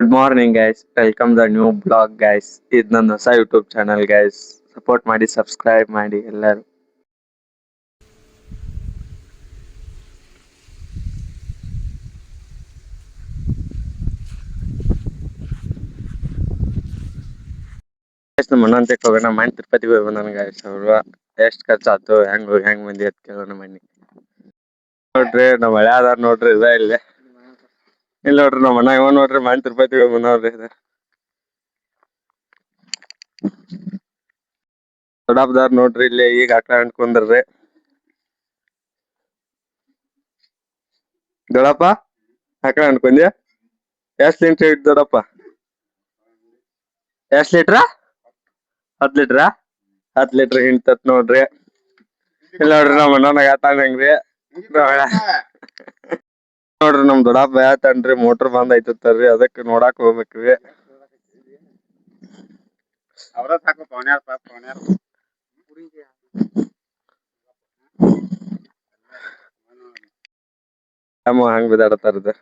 Good morning, guys. Welcome the new blog, guys. ಇದು ನನ್ನ ಹೊಸ ಯೂಟ್ಯೂಬ್ ಚಾನಲ್, ಗೈಸ್. ಸಪೋರ್ಟ್ ಮಾಡಿ, ಸಬ್ಸ್ಕ್ರೈಬ್ ಮಾಡಿ ಎಲ್ಲರೂ. ನಮ್ಮ ಅಣ್ಣಂತೆ ಹೋಗೋಣ ಮನೆ ತಿರುಪತಿಗೆ ಹೋಗಿ ಬಂದಾನ, ಗೈಸ್. ಅವ್ರು ಎಷ್ಟು ಖರ್ಚಾಯ್ತು, ಹೆಂಗ್ ಮಂದಿ ಅಂತ ಕೇಳೋಣ ಮನೆ. ನೋಡ್ರಿ ನಮ್ಮ ಹಳೆ ಆಧಾರ್ ನೋಡ್ರಿ, ಇದ ಇಲ್ಲಿ ನೋಡ್ರಿ ನಮ್ಮ ಅಣ್ಣ ಇವ ನೋಡ್ರಿ ಮನೆ ತಿರುಪತಿಗೆ ಹೋಗಿ ಬಂದವ್ರಿ. ದೊಡ್ಡಪ್ಪದಾರ್ ನೋಡ್ರಿ ಇಲ್ಲಿ ಈಗ ಆಕಳ ಅನ್ಕೊಂಡ್ರಿ. ದೊಡ್ಡಪ್ಪ ಆಕಳ ಅನ್ಕೊಂಡ್ಯ? ಎಷ್ಟ್ ಲೀಟ್ರ್ ಇಟ್ ದೊಡ್ಡಪ್ಪ? ಎಷ್ಟ್ ಲೀಟ್ರ? 10 ಲೀಟ್ರ? 10 ಲೀಟ್ರ್ ಹಿಂಡ್ತತ್ ನೋಡ್ರಿ. ಇಲ್ಲ ನೋಡ್ರಿ ನಮ್ಮ ಅಣ್ಣನಾಗ ಆತಾನ್ರಿ. ನೋಡ್ರಿ ನಮ್ ದೊಡ್ಡಪ್ಪ ಯಾತನ್ರಿ ಮೋಟರ್ ಬಂದ್ ಐತರ್ರಿ, ಅದಕ್ಕೆ ನೋಡಾಕ್ ಹೋಗ್ಬೇಕ್ರಿ. ಹಂಗ್ ಬಿದಾಡತಾರದ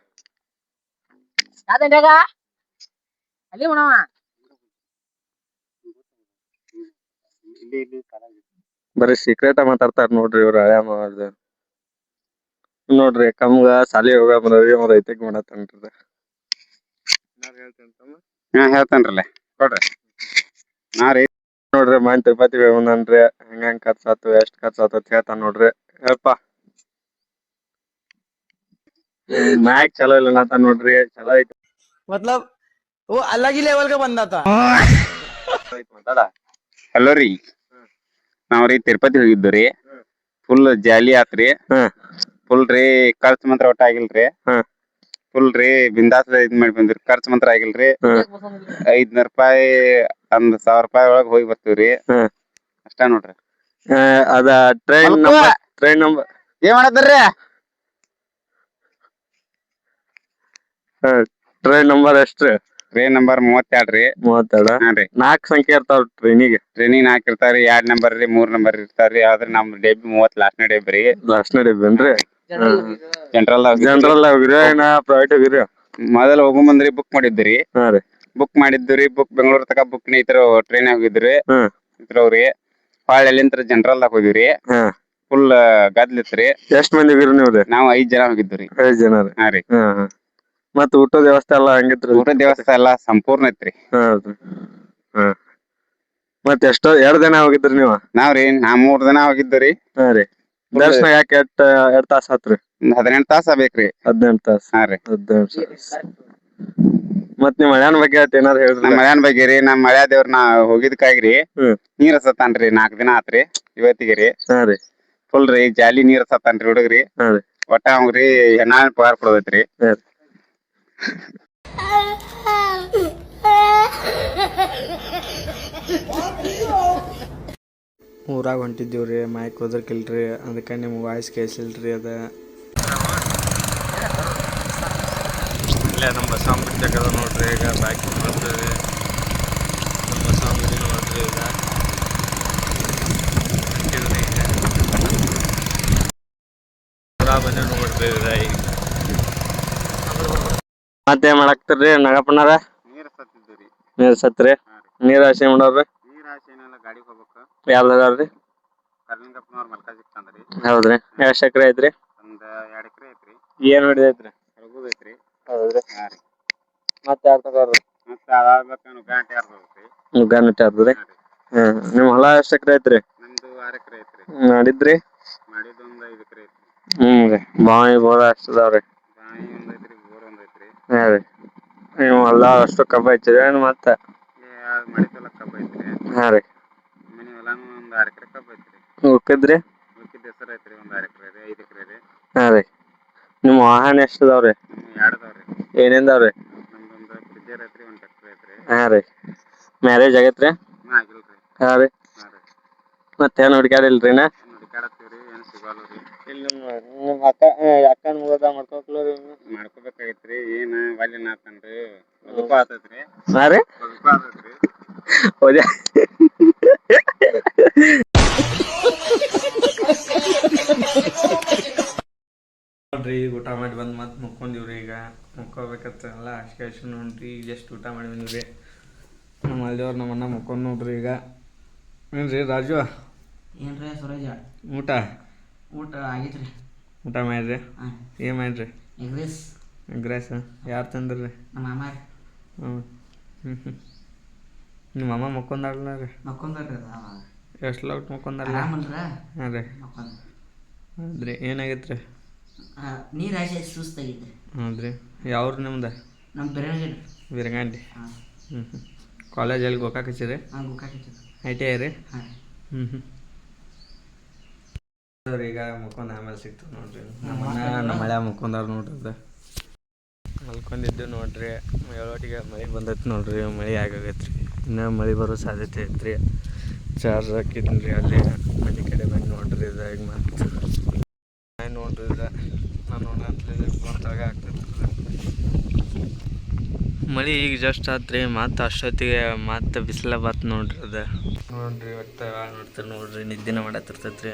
ಬರೀ ಸೀಕ್ರೆಟ್ ಮಾತಾಡ್ತಾರ ನೋಡ್ರಿ ಇವ್ರ ಹಳೆ ಮಾವ. ನೋಡ್ರಿ ಕಮ್ಗ ಸಾಲಿ ಹೋಗ ಬಂದ್ರಿ, ಅವ್ರ ಐತಿಕ್ ಮಾಡತ್ತನ್ರಿ. ಹೇಳ್ತೇನ್ರಲ್ಲ ಕೊಡ್ರಿ. ನೋಡ್ರಿ ಮನೆ ತಿರುಪತಿ ಬಂದನ್ರಿ. ಹೆಂಗ್ ಖರ್ಚಾತು ಎಷ್ಟ್ ಖರ್ಚಾತು ಅಂತ ಹೇಳ್ತಾನ ನೋಡ್ರಿ. ಹೇಳಪ್ಪ. ಮ್ಯಾಕ್ ಚಲೋ ಇಲ್ಲ ಅಂತ ನೋಡ್ರಿ, ಚಲೋ ಐತಿ. मतलब वो अलग ही लेवल का बंदा था. ಹಲೋ ರೀ, ನಾವ್ರಿ ತಿರುಪತಿ ಹೋಗಿದ್ರಿ. ಫುಲ್ ಜಾಲಿ ಆತ್ರಿ. ಫುಲ್ ರೀ ಖರ್ಚು ಮಾತ್ರ ಒಟ್ಟ ಆಗಿಲ್ರಿ. ಫುಲ್ ರೀ ಬಿಂದಾಸ್ ಇದ್ ಮಾಡಿ ಬಂದ್ರಿ. ಖರ್ಚು ಮಾತ್ರ ಆಗಿಲ್ರಿ. 500 ರೂಪಾಯಿ 1000 ರೂಪಾಯಿ ಒಳಗ್ ಹೋಗಿ ಬರ್ತೀವ್ರಿ. ಅಷ್ಟ ನೋಡ್ರಿ. ಅದ ಟ್ರೈನ್ ನಂಬರ್ ಏನ್ ಮಾಡತ್ತೀರಿ? ಟ್ರೈನ್ ನಂಬರ್ ಎಷ್ಟ್ರಿ? ಟ್ರೈನ್ ನಂಬರ್ 32 ರೀ. 32. ಹಾ ರೀ. 4 ಸಂಖ್ಯೆ ಇರ್ತಾವ ಟ್ರೈನಿಗೆ. 4 ಇರ್ತಾವ್ರಿ. 2 ನಂಬರ್ ರೀ, 3 ನಂಬರ್ ಇರ್ತಾವ್ರಿ. ಆದ್ರ ನಮ್ ಡಬ್ಬಿ 30 ಲಾಸ್ಟ್ನೇ ಡಬ್ಬಿ ರೀ. ಲಾಸ್ಟ್ನೇ ಡಬ್ಬೇನ್ರಿ? ಜನರಲ್ ಹೋಗಿರಿ ಏನ ಪ್ರೈವೇಟ್ ಹೋಗಿರಿ? ಮೊದಲ ಹೋಗೋ ಮುಂದ್ರಿ ಬುಕ್ ಮಾಡಿದ್ರಿ. ಹಾ ರೀ. ಬುಕ್ ಮಾಡಿದ್ರಿ. ಬೆಂಗಳೂರ್ ತಕ ಬುಕ್ ಟ್ರೈನ್ ಹೋಗಿದ್ರಿ. ಇದ್ರವ್ರಿ ಹೊಳ್ಳಿ ಅಲ್ಲಿಂತ್ರ ಜನರಲ್ ದಾಗ ಹೋಗಿವ್ರಿ. ಫುಲ್ ಗದ್ಲಿತ್ರಿ. ಎಷ್ಟ್ ಮಂದಿ ಹೋಗಿರಿ ನೀವು? ನಾವು 5 ಜನ ಹೋಗಿದ್ರಿ. 5 ಜನ ರೀ. ಹಾ ರೀ. ಮತ್ತ ಊಟದ ವ್ಯವಸ್ಥೆ ಎಲ್ಲಾ ಹಂಗಿತ್ರಿ? ಊಟದ ವ್ಯವಸ್ಥೆ ಎಲ್ಲಾ ಸಂಪೂರ್ಣ ಐತ್ರಿ. ಹೌದ್ರಿ. ಮತ್ತ ಎಷ್ಟೋ 2 ದಿನ ಹೋಗಿದ್ರಿ ನೀವು? ನಾವ್ರಿ 3 ದಿನ ಹೋಗಿದ್ರಿ. ಹಾ ರೀ. ದರ್ಶನ ಯಾಕೆ 2 ತಾಸ ಆತ್ರಿ? 18 ತಾಸ ಬೇಕ್ರಿ. 18 ತಾಸ. ಹಾ ರೀ. 18 ತಾಸ. ಮತ್ ನಿಮ್ ಮಳ್ಯಾನ್ ಬಗ್ಗೆ ಏನಾರ ಹೇಳ್ರಿ. ನಮ್ ಮಳ್ಯಾನ್ ಬಗ್ಗೆ ರೀ, ನಮ್ ಮಳ್ಯಾ ದೇವ್ರ ನಾ ಹೋಗಿದ್ಕಾಗ್ರಿ ನೀರ್ ಹಸತಾನ್ರಿ. 4 ದಿನ ಆತ್ರಿ ಇವತ್ತಿಗೆ ರೀ. ಹಾ ರೀ. ಫುಲ್ ರೀ ಜಾಲಿ ನೀರ್ ಹಸತಾನ್ರಿ ಹುಡುಗ್ರಿ. ಹಾ ರೀ. ಒಟ್ಟ ಅವ್ರಿ ಹೆಣ್ಣಾಳ್ ಪಗಾರ ಕೊಡೋದೈತ್ರಿ. ಊರಾಗ ಹೊಂಟಿದ್ದೀವ್ರಿ, ಮೈಕ್ ಹೋದ್ರಕಿಲ್ರಿ, ಅದಕ್ಕೆ ನಿಮ್ಗೆ ವಾಯ್ಸ್ ಕೇಳಿಸಿಲ್ರಿ. ಅದ ಇಲ್ಲೇ ನಮ್ಮ ಬಸವನ ಜಗದ ನೋಡ್ರಿ. ಈಗ ಬ್ಯಾಕ್ ನೋಡ್ರಿ, ನಮ್ಮ ಬಸವನ ಗುಡಿ ನೋಡ್ರಿ. ಈಗ ಬಂದ ನೋಡ್ರಿ. ಮತ್ತೇನ್ ಮಾಡಾಕ್ತಿರ್ರಿ ನಾಗಪ್ಪನಾರ? ನೀರ್ ಸತ್ರಿ. ನೀರ್ ಹಾಸಿ ಮಾಡೋರ್ರಿ? ಗಾಡಿ ಹೋಗ್ಬೇಕು. ಯಾವ್ದಾದ್ರಿ? ಕರ್ಲಿಂಗಪ್ಪನವ್ರ ಮಲ್ಕ ಸಿಕ್ತಂದ್ರಿ. ಹೌದ್ರಿ. ಎಷ್ಟ್ ಎಕರೆ ಐತ್ರಿ? ಒಂದ್ 2 ಎಕರೆ ಐತ್ರಿ. ಏನ್ ಹೊಡಿದೈತ್ರಿ? ಐತ್ರಿ. ಹೌದ್ರಿ. ಹಾ ರೀ. ಮತ್ತೆ ಯಾರ್ ತಗೋರಿ? ಮತ್ತೆ ಅದಾಗ್ಬೇಕು ನುಗ್ಗಾಟಿ ಆರ್ದ್ರಿ. ನುಗ್ಗಾನಟ್ಟಿ ಆರ್ದ್ರಿ. ನಿಮ್ ಹೊಲ ಎಷ್ಟ್ ಎಕರೆ ಐತ್ರಿ? ನಮ್ದು 6 ಎಕರೆ ಐತ್ರಿ. ಮಾಡಿದ್ರಿ? ಮಾಡಿದ್ದು ಒಂದ್ 5 ಎಕರೆ ಐತ್ರಿ. ರೀ. ಬಾವಿ ಬೋರ ಅಷ್ಟದಾವ್ರಿ? ಬಾವಿ ಒಂದ್ ಐತ್ರಿ, ಬೋರ್ ಒಂದ್ ಐತ್ರಿ. ಹಾ ರೀ. ನೀವು ಹೊಲ ಅಷ್ಟು ಕಬ್ಬ ಐತ್ರಿ ಮತ್ತ? ಮಡಿಕೆಲ್ಲ ಕಬ್ಬ ಐತ್ರಿ. ಹಾ ರೀ. ಮನಿ ಹೊಲಾನು ಒಂದ್ 6 ಎಕರೆ ಕಬ್ಬ ಐತ್ರಿ. ಉಳ್ಕಿದ್ರಿ? ಉಳ್ಕಿದ್ ಹೆಸರು ಐತ್ರಿ. ಒಂದ್ 6 ಎಕರೆ ರೀ, 5 ಎಕರೆ ರೀ. ಹಾ ರೀ. ನಿಮ್ ವಾಹನ ಎಷ್ಟದಾವ್ರಿ? 2 ಅದಾವ್ರಿ. ಏನೇನ್ದಾವ್ರಿ? ನಮ್ದೊಂದು ಫ್ರಿಜ್ಜರ್ ಐತ್ರಿ, ಒಂದ್ ಟ್ರ್ಯಾಕ್ಟರ್ ಐತ್ರಿ. ಹಾ ರೀ. ಮ್ಯಾರೇಜ್ ಆಗೈತ್ರಿ? ಆಗಿಲ್ರಿ. ಹಾ ರೀ. ಹಾ ರೀ. ಮತ್ತೇನ್ ಹುಡ್ಕ್ಯಾಡಿಲ್ರಿ? ಹುಡುಕಾಡತ್ತೀವ್ರಿ, ಏನ್ ಸಿಗವಲ್ರಿ. ಇಲ್ಲಿ ನಿಮ್ ಅಕ್ಕನ ಮುಗದ ಮಾಡ್ಕೋಬೇಕಾಗೈತ್ರಿ. ಏನ್ ವಲ್ಯ ನಾತನ್ರಿ. ಬದುಕು ಆತೈತ್ರಿ. ಹಾ ರೀ. ಬದುಕು ಆತೈತ್ರಿ. ನೋಡ್ರಿ ಈಗ ಊಟ ಮಾಡಿ ಬಂದು ಮತ್ತೆ ಮುಕ್ಕೊಂಡಿವ್ರಿ. ಈಗ ಮುಕ್ಕೋಬೇಕತ್ತಲ್ಲ ಅಷ್ಟು ನೋಡ್ರಿ. ಈಗ ಜಸ್ಟ್ ಊಟ ಮಾಡಿ ಬಂದಿವ್ರಿ. ನಮ್ಮ ಅಲ್ಲಿಯವ್ರು ನಮ್ಮ ಅಣ್ಣ ಮುಕ್ಕೊಂಡು ನೋಡ್ರಿ. ಈಗ ಏನ್ರಿ ರಾಜು, ಏನ್ರಿ ಸುರೇಶ? ಊಟ ಆಗೈತ್ರಿ. ಊಟ ಮಾಡಿರಿ? ಏನು ಮಾಡಿರಿ? ಎಗ್ ರೈಸ್ ಯಾರು ತಂದ್ರಿ? ನಮ್ಮ ಮಾಮ ರೀ. ನಿಮ್ಮ ಅಮ್ಮ ಮುಕ್ಕೊಂದಾಡಲ್ಲ ರೀ? ಮಕ್ಕೊಂಡ್ರಿ. ಎಷ್ಟು ಲೌಟ್ ಮುಕ್ಕೊಂದಾಡಲ್ಲ? ಆರಾಮಲ್ರ? ಹಾಂ ರೀ. ಮಕ್ಕೊಂಡ್ ಹೌದ್ರಿ. ಏನಾಗೈತೆ ರೀ? ನೀರು ಹಾಸಿ ಸುಸ್ತಾಗಿದ್ರಿ. ಹೌದ್ರಿ. ಯಾವ್ರು ನಿಮ್ದು? ನಮ್ಮ ಬೆರಳಿಗೆ ಬಿರ್ಗಂಡಿ. ಹಾಂ ಕಾಲೇಜಲ್ಲಿ ಗೋಕಾಕ್ ಹಚ್ಚಿರಿ? ಹಾಂ ಗೋಕಾಕ್ ಐ ಟಿ ಐ ರೀ? ಹಾಂ ಈಗ ಮುಕ್ಕೊಂದು ಆಮೇಲೆ ಸಿಗ್ತದೆ ನೋಡ್ರಿ. ನಮ್ಮ ಮಳೆ ಮುಕ್ಕೊಂಡವ್ರು ನೋಡ್ರಿ. ಅದು ಮಲ್ಕೊಂಡಿದ್ದು ನೋಡ್ರಿ. ಏಳೊಟ್ಟಿಗೆ ಮಳೆ ಬಂದೈತೆ ನೋಡ್ರಿ. ಮಳೆ ಆಗಾಗೈತೆ ರೀ. ಇನ್ನೂ ಮಳೆ ಬರೋ ಸಾಧ್ಯತೆ ಐತ್ರಿ. ಚಾರ್ಜ್ ಹಾಕಿದ್ರಿ ಅಲ್ಲಿ ಮನೆ ಕಡೆ ಬಂದು ನೋಡ್ರಿ. ಇದು ಈಗ ಮತ್ತೆ ನೋಡ್ರಿ. ಇದು ನಾನು ನೋಡಂತಲೇ ಫೋನ್ದಾಗ ಆಗ್ತೈತೆ. ಮಳೆ ಈಗ ಜಸ್ಟ್ ಆತ್ರಿ. ಮತ್ತು ಅಷ್ಟೊತ್ತಿಗೆ ಮತ್ತೆ ಬಿಸಿಲ ಬತ್ತು ನೋಡ್ರಿ. ಅದು ನೋಡ್ರಿ ಇವತ್ತು ನೋಡ್ತಾರೆ ನೋಡ್ರಿ. ನಿದ್ದೆನ ಮಾಡತ್ತಿರ್ತೈತೆ ರೀ.